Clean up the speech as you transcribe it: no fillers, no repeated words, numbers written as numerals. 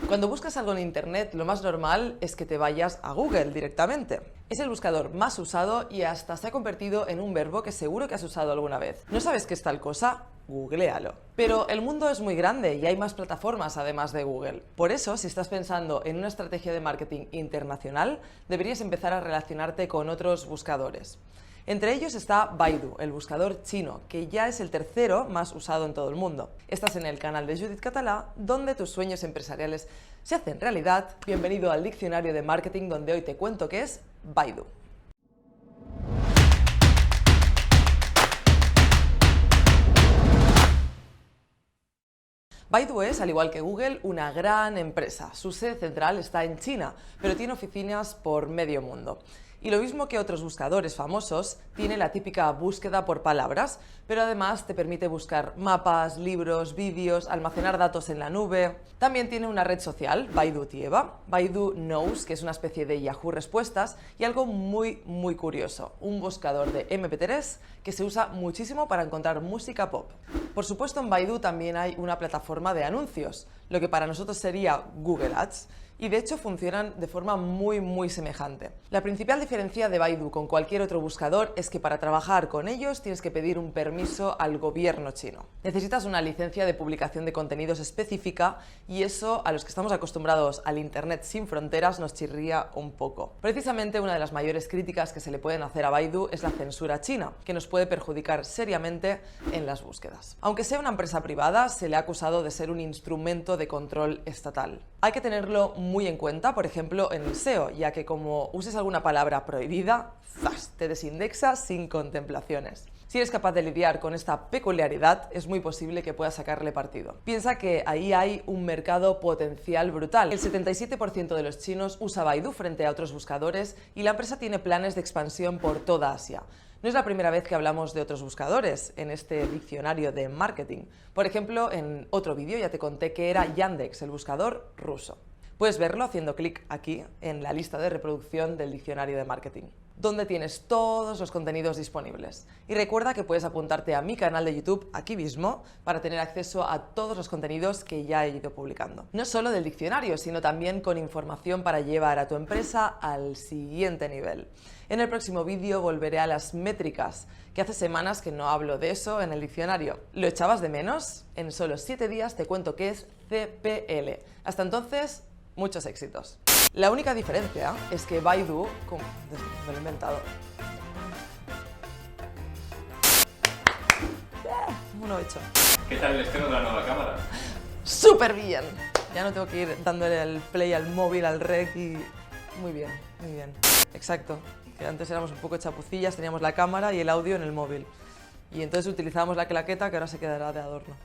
Cuando buscas algo en Internet, lo más normal es que te vayas a Google directamente. Es el buscador más usado y hasta se ha convertido en un verbo que seguro que has usado alguna vez. ¿No sabes qué es tal cosa? Googlealo. Pero el mundo es muy grande y hay más plataformas además de Google. Por eso, si estás pensando en una estrategia de marketing internacional, deberías empezar a relacionarte con otros buscadores. Entre ellos está Baidu, el buscador chino, que ya es el tercero más usado en todo el mundo. Estás en el canal de Judith Català, donde tus sueños empresariales se hacen realidad. Bienvenido al diccionario de marketing, donde hoy te cuento qué es Baidu. Baidu es, al igual que Google, una gran empresa. Su sede central está en China, pero tiene oficinas por medio mundo. Y lo mismo que otros buscadores famosos, tiene la típica búsqueda por palabras, pero además te permite buscar mapas, libros, vídeos, almacenar datos en la nube. También tiene una red social, Baidu Tieba, Baidu Knows, que es una especie de Yahoo Respuestas, y algo muy curioso, un buscador de MP3 que se usa muchísimo para encontrar música pop. Por supuesto, en Baidu también hay una plataforma de anuncios, lo que para nosotros sería Google Ads, y de hecho funcionan de forma muy semejante. La principal diferencia de Baidu con cualquier otro buscador es que para trabajar con ellos tienes que pedir un permiso al gobierno chino. Necesitas una licencia de publicación de contenidos específica y eso, a los que estamos acostumbrados al Internet sin fronteras, nos chirría un poco. Precisamente una de las mayores críticas que se le pueden hacer a Baidu es la censura china, que nos puede perjudicar seriamente en las búsquedas. Aunque sea una empresa privada, se le ha acusado de ser un instrumento de control estatal. Hay que tenerlo muy en cuenta, por ejemplo, en el SEO, ya que como uses alguna palabra prohibida, ¡zas!, te desindexa sin contemplaciones. Si eres capaz de lidiar con esta peculiaridad, es muy posible que puedas sacarle partido. Piensa que ahí hay un mercado potencial brutal. El 77% de los chinos usa Baidu frente a otros buscadores y la empresa tiene planes de expansión por toda Asia. No es la primera vez que hablamos de otros buscadores en este diccionario de marketing. Por ejemplo, en otro vídeo ya te conté que era Yandex, el buscador ruso. Puedes verlo haciendo clic aquí en la lista de reproducción del diccionario de marketing, donde tienes todos los contenidos disponibles. Y recuerda que puedes apuntarte a mi canal de YouTube aquí mismo para tener acceso a todos los contenidos que ya he ido publicando. No solo del diccionario, sino también con información para llevar a tu empresa al siguiente nivel. En el próximo vídeo volveré a las métricas, que hace semanas que no hablo de eso en el diccionario. ¿Lo echabas de menos? En solo 7 días te cuento qué es CPL. Hasta entonces, muchos éxitos. La única diferencia es que Baidu... ¿Cómo? Me lo he inventado. ¿Cómo lo he hecho? ¿Qué tal el estreno de la nueva cámara? ¡Súper bien! Ya no tengo que ir dándole el play al móvil, al rec y... Muy bien. Exacto. Que antes éramos un poco chapucillas, teníamos la cámara y el audio en el móvil. Y entonces utilizábamos la claqueta que ahora se quedará de adorno.